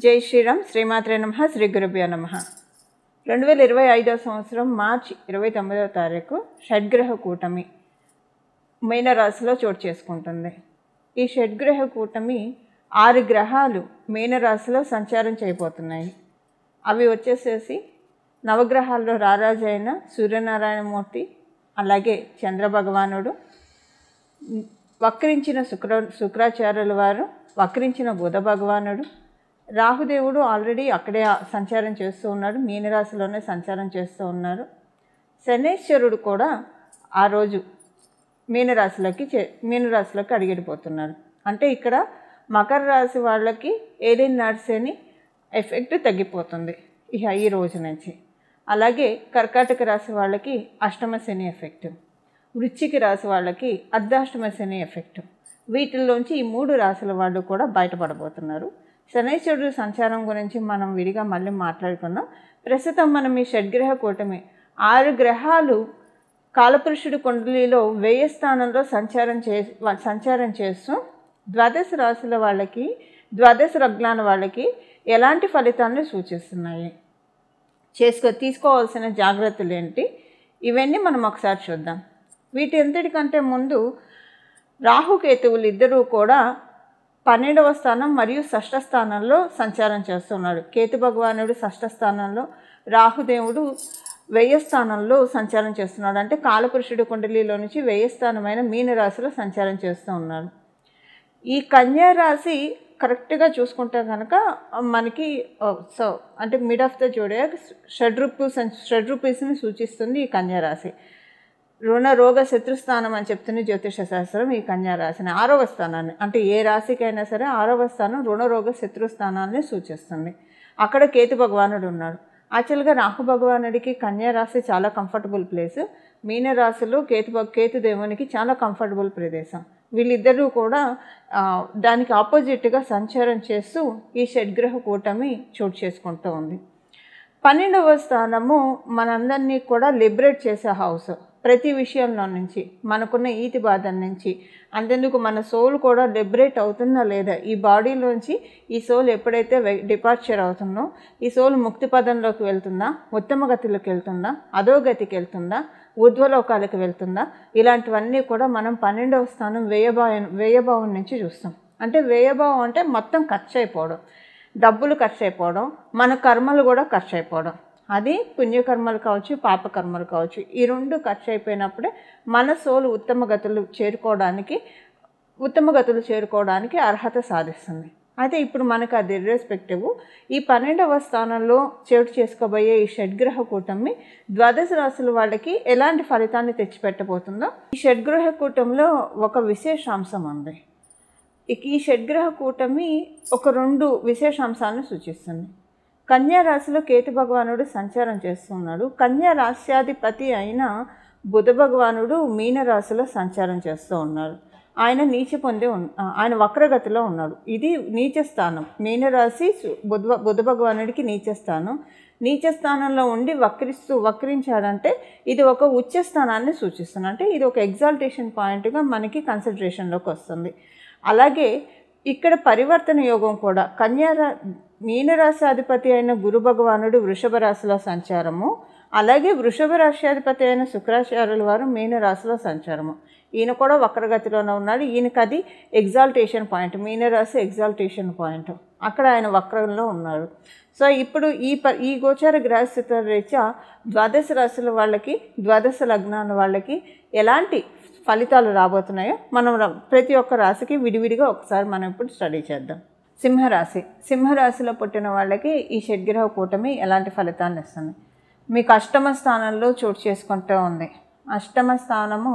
జై శ్రీరామ్. శ్రీమాత్రే నమః. శ్రీ గురుభ్యో నమః. 2025 సంవత్సరం మార్చి 29వ తారీఖు షడ్గ్రహ కూటమి మీనరాశిలో చోటు చేసుకుంటుంది. ఈ షడ్గ్రహ కూటమి 6 గ్రహాలు మీనరాశిలో సంచారం చేయబోతున్నాయి. అవి వచ్చేసేసి నవగ్రహాల్లో రారాజు అయిన సూర్యనారాయణమూర్తి, అలాగే చంద్రభగవానుడు, వక్రించిన శుక్రాచార్యుల వారు, వక్రించిన బుధ భగవానుడు, రాహుదేవుడు ఆల్రెడీ అక్కడే సంచారం చేస్తూ ఉన్నాడు, మీనరాశిలోనే సంచారం చేస్తూ ఉన్నారు. శనేశ్వరుడు కూడా ఆ రోజు మీనరాశిలోకి అడిగిపోతున్నారు. అంటే ఇక్కడ మకర రాశి వాళ్ళకి ఏలియన్ నడిసేని ఎఫెక్ట్ తగ్గిపోతుంది ఈ రోజు నుంచి. అలాగే కర్కాటక రాశి వాళ్ళకి అష్టమ శని ఎఫెక్ట్, వృశ్చిక రాశి వాళ్ళకి అర్ధాష్టమ శని ఎఫెక్ట్. వీటిల్లోంచి ఈ 3 రాశుల వాళ్ళు కూడా బయటపడబోతున్నారు. శనైశ్వరుడు సంచారం గురించి మనం విడిగా మళ్ళీ మాట్లాడుకుందాం. ప్రస్తుతం మనం ఈ షడ్గ్రహ కూటమి 6 గ్రహాలు కాలపురుషుడి కుండలిలో 1000 స్థానంలో సంచారం చేస్తూ ద్వాదశ రాశుల వాళ్ళకి, ద్వాదశ లగ్నాల వాళ్ళకి ఎలాంటి ఫలితాన్ని సూచిస్తున్నాయి, తీసుకోవాల్సిన జాగ్రత్తలు ఏంటి, ఇవన్నీ మనం ఒకసారి చూద్దాం. వీటి ఎంతటికంటే ముందు రాహుకేతువులు ఇద్దరూ కూడా 12వ స్థానం మరియు షష్ఠ స్థానంలో సంచారం చేస్తున్నాడు. కేతు భగవానుడు షష్ఠ స్థానంలో, రాహుదేవుడు 1000 స్థానంలో సంచారం చేస్తున్నాడు. అంటే కాలపురుషుడి కుండలిలో నుంచి 1000 స్థానమైన మీనరాశిలో సంచారం చేస్తూ ఉన్నాడు. ఈ కన్యా రాశి కరెక్ట్గా చూసుకుంటే కనుక మనకి అంటే మిడ్ ఆఫ్ ద జోడియాక్ షడ్రూపీస్ని సూచిస్తుంది ఈ కన్యా రాశి. రుణ రోగ శత్రుస్థానం అని చెప్తుంది జ్యోతిష శాస్త్రం. ఈ కన్యా రాశిని 6వ స్థానాన్ని, అంటే ఏ రాశికైనా సరే 6వ స్థానం రుణ రోగ శత్రుస్థానాన్ని సూచిస్తుంది. అక్కడ కేతు భగవానుడు ఉన్నాడు. యాక్చువల్గా రాహు భగవానుడికి కన్యా రాశి చాలా కంఫర్టబుల్ ప్లేస్, మీనరాశిలో కేతు దేవునికి చాలా కంఫర్టబుల్ ప్రదేశం. వీళ్ళిద్దరూ కూడా దానికి ఆపోజిట్గా సంచారం చేస్తూ ఈ షడ్గ్రహ కూటమి చోటు చేసుకుంటూ ఉంది. 12వ స్థానము మనందరినీ కూడా లిబరేట్ చేసే హౌస్. ప్రతి విషయంలో నుంచి, మనకున్న ఈతి బాధల నుంచి, అంతెందుకు మన సోల్ కూడా లిబరేట్ అవుతుందా లేదా, ఈ బాడీలోంచి ఈ సోల్ ఎప్పుడైతే డిపార్చర్ అవుతుందో ఈ సోల్ ముక్తి పదంలోకి వెళ్తుందా, ఉత్తమ గతిలోకి వెళ్తుందా, అధోగతికి వెళ్తుందా, ఊర్ధ్వలోకాలకు వెళ్తుందా, ఇలాంటివన్నీ కూడా మనం 12వ స్థానం వ్యయభావం నుంచి చూస్తాం. అంటే వ్యయభావం అంటే మొత్తం ఖర్చు అయిపోవడం, డబ్బులు ఖర్చు అయిపోవడం, మన కర్మలు కూడా ఖర్చు అయిపోవడం. అది పుణ్యకర్మలు కావచ్చు, పాపకర్మలు కావచ్చు. ఈ 2 ఖర్చు అయిపోయినప్పుడే మన సోలు ఉత్తమ గతులు చేరుకోవడానికి అర్హత సాధిస్తుంది. అయితే ఇప్పుడు మనకు అది ఇర్రెస్పెక్టివ్ ఈ 12వ స్థానంలో చోటు చేసుకోబోయే ఈ షడ్గ్రహ కూటమి ద్వాదశ రాశుల వాళ్ళకి ఎలాంటి ఫలితాన్ని తెచ్చిపెట్టబోతుందో. ఈ షడ్గ్రహ కూటమిలో ఒక విశేషాంశం ఉంది. ఈ షడ్గ్రహ కూటమి ఒక 2 విశేషాంశాలను సూచిస్తుంది. కన్యా రాశిలో కేతు భగవానుడు సంచారం చేస్తున్నాడు. కన్యా రాశ్యాధిపతి అయిన బుధ భగవానుడు మీనరాశిలో సంచారం చేస్తూ ఉన్నాడు. ఆయన ఆయన వక్రగతిలో ఉన్నాడు. ఇది నీచ స్థానం. మీనరాశి బుధ భగవానుడికి నీచ స్థానం. నీచ స్థానంలో ఉండి వక్రించాడంటే ఇది ఒక ఉచ్చ స్థానాన్ని సూచిస్తుంది. అంటే ఇది ఒక ఎగ్జాల్టేషన్ పాయింట్గా మనకి కన్సిడరేషన్లోకి వస్తుంది. అలాగే ఇక్కడ పరివర్తన యోగం కూడా మీనరాశి అధిపతి అయిన గురు భగవానుడు వృషభ రాశిలో సంచారము, అలాగే వృషభ రాశ్యాధిపతి అయిన శుక్రాచార్యుల వారు మీనరాశిలో సంచారము. ఈయన కూడా వక్రగతిలోనే ఉన్నాడు. ఈయనకి అది ఎగ్జాల్టేషన్ పాయింట్, మీనరాశి ఎగ్జాల్టేషన్ పాయింట్. అక్కడ ఆయన వక్రంలో ఉన్నాడు. సో ఇప్పుడు ఈ గోచార గ్రహస్థితుల రీత్యా ద్వాదశ రాశుల వాళ్ళకి, ద్వాదశ లగ్నాల వాళ్ళకి ఎలాంటి ఫలితాలు రాబోతున్నాయో మనం ప్రతి ఒక్క రాశికి విడివిడిగా ఒకసారి మనం ఇప్పుడు స్టడీ చేద్దాం. సింహరాశిలో పుట్టిన వాళ్ళకి ఈ షడ్గ్రహ కూటమి ఎలాంటి ఫలితాన్ని ఇస్తుంది? మీకు అష్టమ స్థానంలో చోటు చేసుకుంటూ ఉంది. అష్టమ స్థానము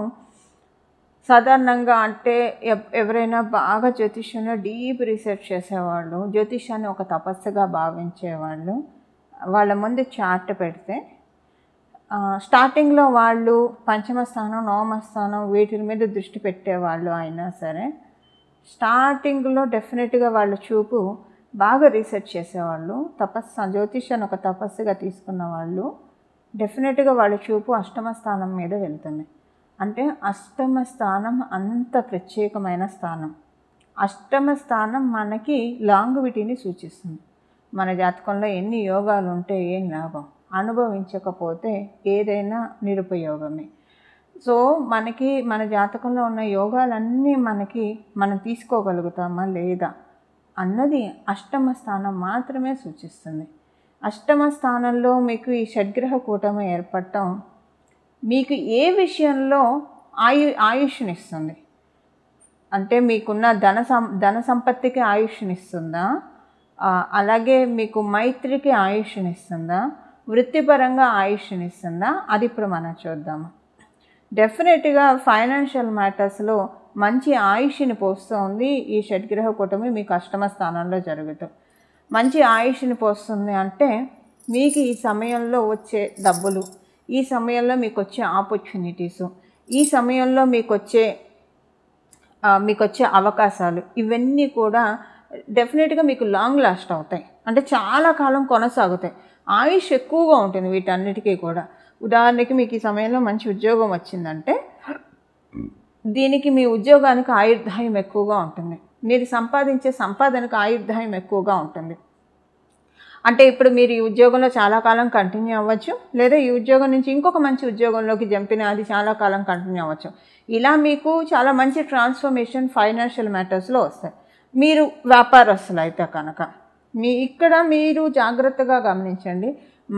సాధారణంగా అంటే ఎవరైనా బాగా జ్యోతిష్యంలో డీప్ రీసెర్చ్ చేసేవాళ్ళు, జ్యోతిష్యాన్ని ఒక తపస్సుగా భావించేవాళ్ళు, వాళ్ళ ముందు చార్ట్ పెడితే స్టార్టింగ్లో వాళ్ళు పంచమ స్థానం, నవమ స్థానం వీటి మీద దృష్టి పెట్టేవాళ్ళు అయినా సరే స్టార్టింగ్లో డెఫినెట్గా వాళ్ళ చూపు బాగా రీసెర్చ్ చేసేవాళ్ళు, జ్యోతిష్యాన్ని ఒక తపస్సుగా తీసుకున్న వాళ్ళు డెఫినెట్గా వాళ్ళ చూపు అష్టమ స్థానం మీద వెళ్తుంది. అంటే అష్టమ స్థానం అంత ప్రత్యేకమైన స్థానం. అష్టమ స్థానం మనకి లాంగివిటీని సూచిస్తుంది. మన జాతకంలో ఎన్ని యోగాలు ఉంటే ఏం లాభం, అనుభవించకపోతే ఏదైనా నిరుపయోగమే. సో మనకి మన జాతకంలో ఉన్న యోగాలన్నీ మనం తీసుకోగలుగుతామా లేదా అన్నది అష్టమ స్థానం మాత్రమే సూచిస్తుంది. అష్టమ స్థానంలో మీకు ఈ షడ్గ్రహ కూటమి ఏర్పడటం మీకు ఏ విషయంలో ఆయుష్నిస్తుంది అంటే మీకున్న ధన సంపత్తికి ఆయుష్నిస్తుందా, అలాగే మీకు మైత్రికి ఆయుష్నిస్తుందా, వృత్తిపరంగా ఆయుష్నిస్తుందా, అది ఇప్పుడు మనం చూద్దాము. డెఫినెట్గా ఫైనాన్షియల్ మ్యాటర్స్లో మంచి ఆయుష్ని పోస్తుంది ఈ షడ్గ్రహ కూటమి మీకు అష్టమ స్థానంలో జరుగుతుంది. మంచి ఆయుష్ని పోస్తుంది అంటే మీకు ఈ సమయంలో వచ్చే డబ్బులు, ఈ సమయంలో మీకు వచ్చే ఆపర్చునిటీసు, ఈ సమయంలో మీకు వచ్చే అవకాశాలు ఇవన్నీ కూడా డెఫినెట్గా మీకు లాంగ్ లాస్ట్ అవుతాయి, అంటే చాలా కాలం కొనసాగుతాయి. ఆయుష్ ఎక్కువగా ఉంటుంది వీటన్నిటికీ కూడా. ఉదాహరణకి మీకు ఈ సమయంలో మంచి ఉద్యోగం వచ్చిందంటే దీనికి మీ ఉద్యోగానికి ఆయుర్దాయం ఎక్కువగా ఉంటుంది, మీరు సంపాదించే సంపాదనకు ఆయుర్దాయం ఎక్కువగా ఉంటుంది. అంటే ఇప్పుడు మీరు ఈ ఉద్యోగంలో చాలా కాలం కంటిన్యూ అవ్వచ్చు, లేదా ఈ ఉద్యోగం నుంచి ఇంకొక మంచి ఉద్యోగంలోకి జంపిన అది చాలా కాలం కంటిన్యూ అవ్వచ్చు. ఇలా మీకు చాలా మంచి ట్రాన్స్ఫర్మేషన్ ఫైనాన్షియల్ మ్యాటర్స్లో వస్తాయి. మీరు వ్యాపారస్తులు అయితే కనుక ఇక్కడ మీరు జాగ్రత్తగా గమనించండి.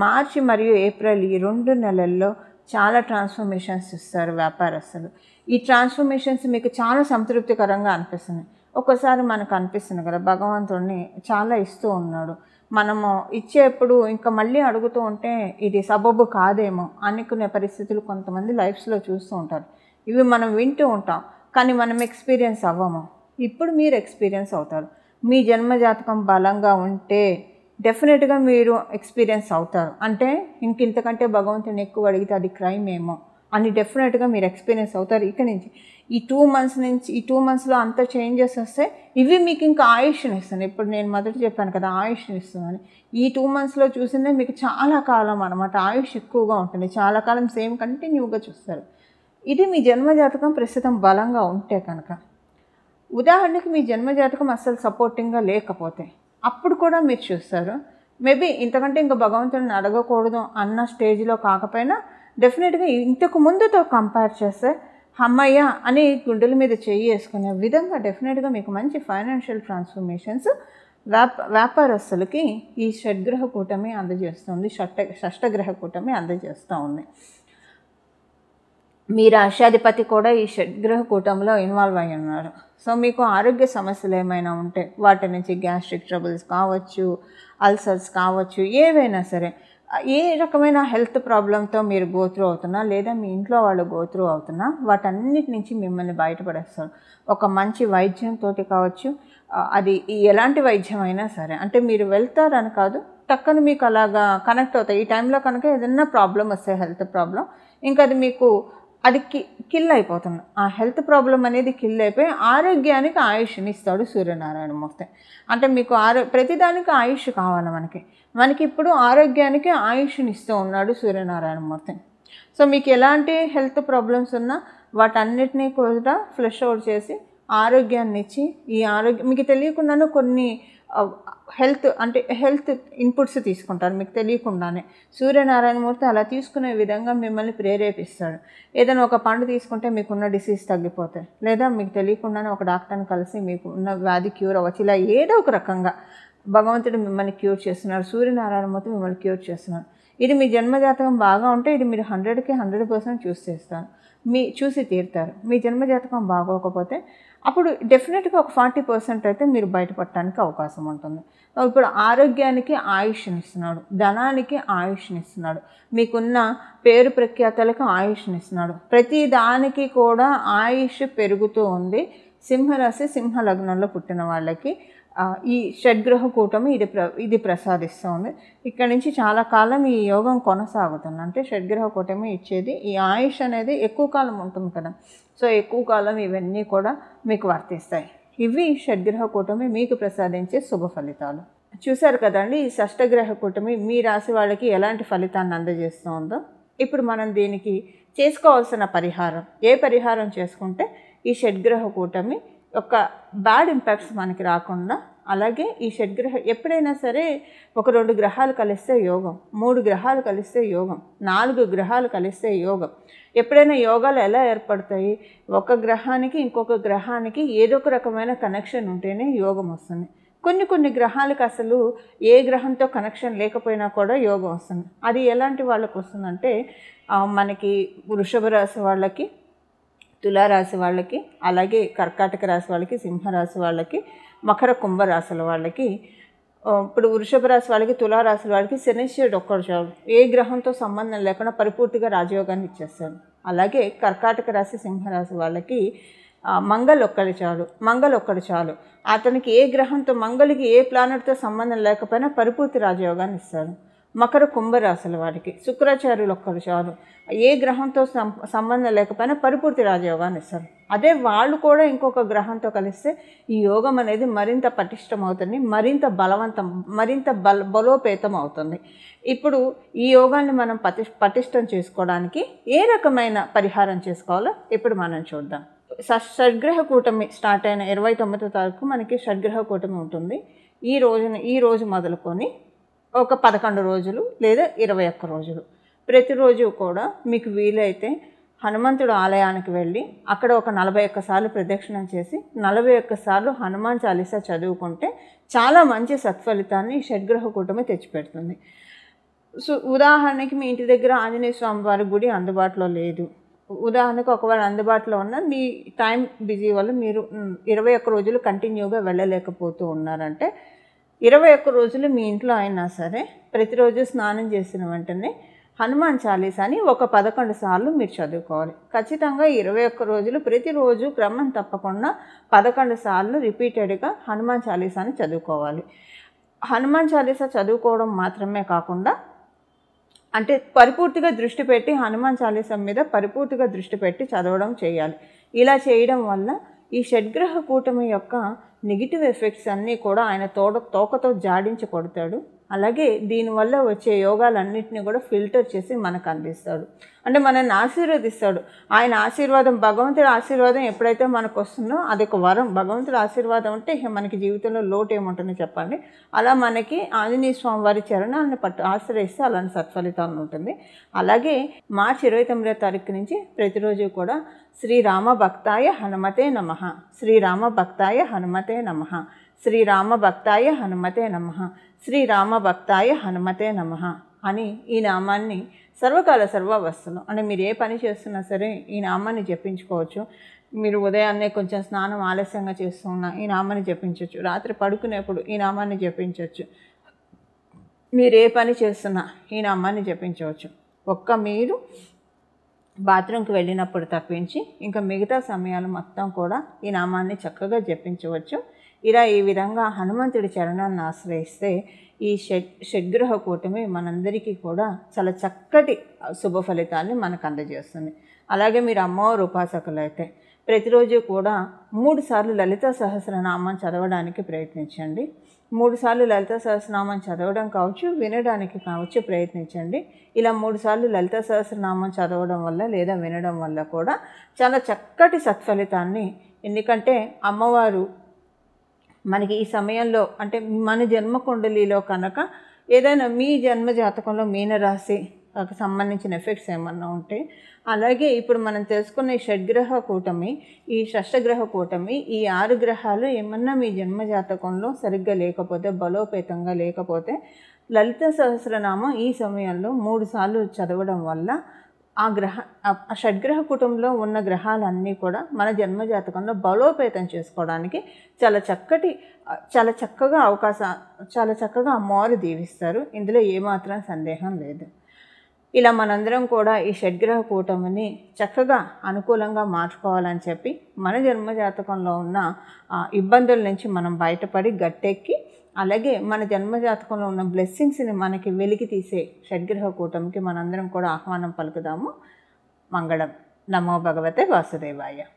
మార్చి మరియు ఏప్రిల్ ఈ 2 నెలల్లో చాలా ట్రాన్స్ఫర్మేషన్స్ ఇస్తారు వ్యాపారస్తులు. ఈ ట్రాన్స్ఫర్మేషన్స్ మీకు చాలా సంతృప్తికరంగా అనిపిస్తుంది. ఒక్కోసారి మనకు అనిపిస్తుంది కదా భగవంతుడిని చాలా ఇస్తూ ఉన్నాడు, మనము ఇచ్చేప్పుడు ఇంకా మళ్ళీ అడుగుతూ ఉంటే ఇది సబబు కాదేమో అనుకునే పరిస్థితులు కొంతమంది లైఫ్స్లో చూస్తూ ఉంటారు. ఇవి మనం వింటూ ఉంటాం కానీ మనం ఎక్స్పీరియన్స్ అవ్వము. ఇప్పుడు మీరు ఎక్స్పీరియన్స్ అవుతారు. మీ జన్మజాతకం బలంగా ఉంటే డెఫినెట్గా మీరు ఎక్స్పీరియన్స్ అవుతారు. అంటే ఇంతకంటే భగవంతుని ఎక్కువ అడిగితే అది క్రైమ్ ఏమో అని డెఫినెట్గా మీరు ఎక్స్పీరియన్స్ అవుతారు. ఇక నుంచి ఈ 2 మంత్స్లో అంత చేంజెస్ వస్తే ఇవి మీకు ఇంకా ఆయుష్ని ఇస్తుంది. ఇప్పుడు నేను మొదట చెప్పాను కదా ఆయుష్ని ఇస్తుందని. ఈ 2 మంత్స్లో చూసిందే మీకు చాలా కాలం అనమాట ఆయుష్ ఎక్కువగా ఉంటుంది, చాలా కాలం సేమ్ కంటిన్యూగా చూస్తారు. ఇది మీ జన్మజాతకం ప్రస్తుతం బలంగా ఉంటే కనుక. ఉదాహరణకి మీ జన్మజాతకం అస్సలు సపోర్టింగ్గా లేకపోతే అప్పుడు కూడా మీరు చూస్తారు. మేబీ ఇంతకంటే ఇంకా భగవంతుడిని అడగకూడదు అన్న స్టేజ్లో కాకపోయినా డెఫినెట్గా ఇంతకు ముందుతో కంపేర్ చేస్తే అమ్మయ్య అని గుండెల మీద చెయ్యి వేసుకునే విధంగా డెఫినెట్గా మీకు మంచి ఫైనాన్షియల్ ట్రాన్స్ఫర్మేషన్స్ వ్యాపారస్తులకి ఈ షడ్గ్రహ కూటమి అందజేస్తుంది, షష్టగ్రహ కూటమి అందజేస్తూ ఉంది. మీ రాష్ట్రాధిపతి కూడా ఈ షడ్గ్రహ కూటమిలో ఇన్వాల్వ్ అయి ఉన్నారు. సో మీకు ఆరోగ్య సమస్యలు ఏమైనా ఉంటే వాటి నుంచి గ్యాస్ట్రిక్ ట్రబుల్స్ కావచ్చు, అల్సర్స్ కావచ్చు, ఏవైనా సరే ఏ రకమైన హెల్త్ ప్రాబ్లంతో మీరు గోత్రూ అవుతున్నా లేదా మీ ఇంట్లో వాళ్ళు గోత్రూ అవుతున్నా వాటన్నిటి నుంచి మిమ్మల్ని బయటపడేస్తారు. ఒక మంచి వైద్యంతో కావచ్చు, అది ఎలాంటి వైద్యం అయినా సరే, అంటే మీరు వెళ్తారని కాదు టక్కన మీకు అలాగా కనెక్ట్ అవుతాయి. ఈ టైంలో కనుక ఏదైనా ప్రాబ్లం వస్తే హెల్త్ ప్రాబ్లం ఇంకా అది మీకు అది కిల్ అయిపోతుంది. ఆ హెల్త్ ప్రాబ్లం అనేది కిల్ అయిపోయి ఆరోగ్యానికి ఆయుష్ని ఇస్తాడు సూర్యనారాయణ మూర్తి. అంటే మీకు ప్రతిదానికి ఆయుష్ కావాలి మనకి ఇప్పుడు ఆరోగ్యానికి ఆయుష్ని ఇస్తూ ఉన్నాడు సూర్యనారాయణ మూర్తి. సో మీకు ఎలాంటి హెల్త్ ప్రాబ్లమ్స్ ఉన్నా వాటన్నిటినీ కూడా ఫ్లెష్ అవుట్ చేసి ఆరోగ్యాన్ని ఇచ్చి ఈ మీకు తెలియకుండానే కొన్ని హెల్త్ ఇన్పుట్స్ తీసుకుంటారు మీకు తెలియకుండానే. సూర్యనారాయణమూర్తి అలా తీసుకునే విధంగా మిమ్మల్ని ప్రేరేపిస్తాడు. ఏదైనా ఒక పండు తీసుకుంటే మీకున్న డిసీజ్ తగ్గిపోతాయి, లేదా మీకు తెలియకుండానే ఒక డాక్టర్ని కలిసి మీకు ఉన్న వ్యాధి క్యూర్ అవ్వచ్చు. ఇలా ఏదో ఒక రకంగా భగవంతుడు మిమ్మల్ని క్యూర్ చేస్తున్నారు, సూర్యనారాయణమూర్తి మిమ్మల్ని క్యూర్ చేస్తున్నారు. ఇది మీ జన్మజాతకం బాగా ఉంటే ఇది మీరు 100కి 100% చూసి తీరుతారు. మీ జన్మజాతకం బాగోకపోతే అప్పుడు డెఫినెట్గా ఒక 40% అయితే మీరు బయటపడటానికి అవకాశం ఉంటుంది. ఇప్పుడు ఆరోగ్యానికి ఆయుష్ని ఇస్తున్నాడు, ధనానికి ఆయుష్ని ఇస్తున్నాడు, మీకున్న పేరు ప్రఖ్యాతలకు ఆయుష్ని ఇస్తున్నాడు. ప్రతి దానికి కూడా ఆయుష్ పెరుగుతూ ఉంది. సింహరాశి సింహ లగ్నంలో పుట్టిన వాళ్ళకి ఈ షడ్గ్రహ కూటమి ఇది ప్రసాదిస్తుంది. ఇక్కడి నుంచి చాలా కాలం ఈ యోగం కొనసాగుతుంది. అంటే షడ్గ్రహ కూటమి ఇచ్చేది ఈ ఆయుష్ అనేది ఎక్కువ కాలం ఉంటుంది కదా. సో ఎక్కువ కాలం ఇవన్నీ కూడా మీకు వర్తిస్తాయి. ఇవి షడ్గ్రహ కూటమి మీకు ప్రసాదించే శుభ ఫలితాలు. చూశారు కదండి ఈ షష్టగ్రహ కూటమి మీ రాశి వాళ్ళకి ఎలాంటి ఫలితాన్ని అందజేస్తుందో. ఇప్పుడు మనం దీనికి చేసుకోవాల్సిన పరిహారం, ఏ పరిహారం చేసుకుంటే ఈ షడ్గ్రహ కూటమి యొక్క బ్యాడ్ ఇంపాక్ట్స్ మనకి రాకుండా అలాగే ఈ షడ్గ్రహ ఎప్పుడైనా సరే ఒక 2 గ్రహాలు కలిస్తే యోగం, 3 గ్రహాలు కలిస్తే యోగం, 4 గ్రహాలు కలిస్తే యోగం. ఎప్పుడైనా యోగాలు ఎలా ఏర్పడతాయి? ఒక గ్రహానికి ఇంకొక గ్రహానికి ఏదో ఒక రకమైన కనెక్షన్ ఉంటేనే యోగం వస్తుంది. కొన్ని గ్రహాలకు అసలు ఏ గ్రహంతో కనెక్షన్ లేకపోయినా కూడా యోగం వస్తుంది. అది ఎలాంటి వాళ్ళకు వస్తుందంటే మనకి వృషభ రాశి వాళ్ళకి, తులారాశి వాళ్ళకి, అలాగే కర్కాటక రాశి వాళ్ళకి, సింహరాశి వాళ్ళకి, మకర కుంభరాశుల వాళ్ళకి. ఇప్పుడు వృషభ రాశి వాళ్ళకి, తులారాశి వాళ్ళకి శనిశ్చరుడు ఒక్కడు చాలు, ఏ గ్రహంతో సంబంధం లేకుండా పరిపూర్తిగా రాజయోగాన్ని ఇచ్చేస్తాడు. అలాగే కర్కాటక రాశి, సింహరాశి వాళ్ళకి మంగళ ఒక్కడు చాలు, అతనికి ఏ గ్రహంతో, మంగళకి ఏ ప్లానెట్తో సంబంధం లేకపోయినా పరిపూర్తి రాజయోగాన్ని ఇస్తాడు. మకర కుంభరాశుల వారికి శుక్రాచార్యులు ఒక్కడు చాలు, ఏ గ్రహంతో సంబంధం లేకపోయినా పరిపూర్తి రాజయోగాన్ని ఇస్తారు. అదే వాళ్ళు కూడా ఇంకొక గ్రహంతో కలిస్తే ఈ యోగం అనేది మరింత పటిష్టం అవుతుంది, మరింత బలోపేతం అవుతుంది. ఇప్పుడు ఈ యోగాన్ని మనం పటిష్టం చేసుకోవడానికి ఏ రకమైన పరిహారం చేసుకోవాలో ఇప్పుడు మనం చూద్దాం. షడ్గ్రహ కూటమి స్టార్ట్ అయిన 29వ తారీఖు మనకి షడ్గ్రహ కూటమి ఉంటుంది. ఈ రోజు మొదలుకొని ఒక 11 రోజులు లేదా 21 రోజులు ప్రతిరోజు కూడా మీకు వీలైతే హనుమంతుడు ఆలయానికి వెళ్ళి అక్కడ ఒక 41 సార్లు ప్రదక్షిణం చేసి 41 సార్లు హనుమాన్ చాలీసా చదువుకుంటే చాలా మంచి సత్ఫలితాన్ని ఈ షడ్గ్రహ కూటమి తెచ్చిపెడుతుంది. సో ఉదాహరణకి మీ ఇంటి దగ్గర ఆంజనేయ స్వామి వారి గుడి అందుబాటులో లేదు, ఉదాహరణకు ఒకవేళ అందుబాటులో ఉన్న మీ టైం బిజీ వల్ల మీరు 21 రోజులు కంటిన్యూగా వెళ్ళలేకపోతూ ఉన్నారంటే 21 రోజులు మీ ఇంట్లో అయినా సరే ప్రతిరోజు స్నానం చేసిన వెంటనే హనుమాన్ చాలీసాని ఒక 11 సార్లు మీరు చదువుకోవాలి. ఖచ్చితంగా 21 రోజులు ప్రతిరోజు క్రమం తప్పకుండా 11 సార్లు రిపీటెడ్గా హనుమాన్ చాలీసాని చదువుకోవాలి. హనుమాన్ చాలీసా చదువుకోవడం మాత్రమే కాకుండా అంటే పరిపూర్తిగా దృష్టి పెట్టి హనుమాన్ చాలీసా మీద పరిపూర్తిగా దృష్టి పెట్టి చదవడం చేయాలి. ఇలా చేయడం వల్ల ఈ షడ్గ్రహ కూటమి యొక్క నెగిటివ్ ఎఫెక్ట్స్ అన్నీ కూడా ఆయన తోకతో జాడించి కొడతాడు. అలాగే దీనివల్ల వచ్చే యోగాలన్నింటినీ కూడా ఫిల్టర్ చేసి మనకు అందిస్తాడు, అంటే మనల్ని ఆశీర్వదిస్తాడు. ఆయన ఆశీర్వాదం, భగవంతుడి ఆశీర్వాదం ఎప్పుడైతే మనకు వస్తుందో అది ఒక వరం. భగవంతుడి ఆశీర్వాదం అంటే మనకి జీవితంలో లోటు ఏముంటుంది చెప్పండి. అలా మనకి ఆంజనేయ స్వామి వారి చరణాలను ఆశ్రయిస్తే అలాంటి సత్ఫలితాలు ఉంటుంది. అలాగే మార్చి 29వ తారీఖు నుంచి ప్రతిరోజు కూడా శ్రీరామ భక్తాయ హనుమతే నమః, శ్రీరామ భక్తాయ హనుమతే నమః, శ్రీరామ భక్తాయ హనుమతే నమః, శ్రీరామ భక్తాయ హనుమతే నమః అని ఈ నామాన్ని సర్వకాల సర్వావస్థలో, అంటే మీరు ఏ పని చేస్తున్నా సరే ఈ నామాన్ని జపించుకోవచ్చు. మీరు ఉదయాన్నే కొంచెం స్నానం ఆలస్యంగా చేస్తున్నా ఈ నామాన్ని జపించవచ్చు, రాత్రి పడుకునేప్పుడు ఈ నామాన్ని జపించవచ్చు, మీరు ఏ పని చేస్తున్నా ఈ నామాన్ని జపించవచ్చు. మీరు బాత్రూమ్కి వెళ్ళినప్పుడు తప్పించి ఇంకా మిగతా సమయాలు మొత్తం కూడా ఈ నామాన్ని చక్కగా జపించవచ్చు. ఈ విధంగా హనుమంతుడి చరణాన్ని ఆశ్రయిస్తే ఈ షడ్గ్రహ కూటమి మనందరికీ కూడా చాలా చక్కటి శుభ ఫలితాన్ని మనకు అందజేస్తుంది. అలాగే మీరు అమ్మవారు ఉపాసకులు అయితే ప్రతిరోజు కూడా 3 సార్లు లలిత సహస్రనామం చదవడానికి ప్రయత్నించండి. 3 సార్లు లలిత సహస్రనామం చదవడం కావచ్చు, వినడానికి కావచ్చు ప్రయత్నించండి. ఇలా 3 సార్లు లలిత సహస్రనామం చదవడం వల్ల లేదా వినడం వల్ల కూడా చాలా చక్కటి సత్ఫలితాన్ని, ఎందుకంటే అమ్మవారు మనకి ఈ సమయంలో అంటే మన జన్మ కుండలిలో కనుక ఏదైనా మీ జన్మ జాతకంలో మీనరాశి సంబంధించిన ఎఫెక్ట్స్ ఏమన్నా ఉంటే, అలాగే ఇప్పుడు మనం తెలుసుకున్న ఈ షడ్గ్రహ కూటమి, ఈ షష్టగ్రహ కూటమి, ఈ 6 గ్రహాలు ఏమన్నా మీ జన్మ జాతకంలో సరిగ్గా లేకపోతే, బలోపేతంగా లేకపోతే లలిత సహస్రనామం ఈ సమయంలో 3 సార్లు చదవడం వల్ల ఆ షడ్గ్రహ కుటుంబంలో ఉన్న గ్రహాలన్నీ కూడా మన జన్మజాతకంలో బలోపేతం చేసుకోవడానికి చాలా చక్కగా అమ్మవారు దీవిస్తారు. ఇందులో ఏమాత్రం సందేహం లేదు. ఇలా మనందరం కూడా ఈ షడ్గ్రహ కూటమిని చక్కగా అనుకూలంగా మార్చుకోవాలని చెప్పి మన జన్మజాతకంలో ఉన్న ఇబ్బందుల నుంచి మనం బయటపడి గట్టెక్కి, అలాగే మన జన్మజాతకంలో ఉన్న బ్లెస్సింగ్స్ని మనకి వెలికి తీసే షడ్గ్రహ కూటమికి మనందరం కూడా ఆహ్వానం పలుకుదాము. మంగళం. నమో భగవతే వాసుదేవాయ.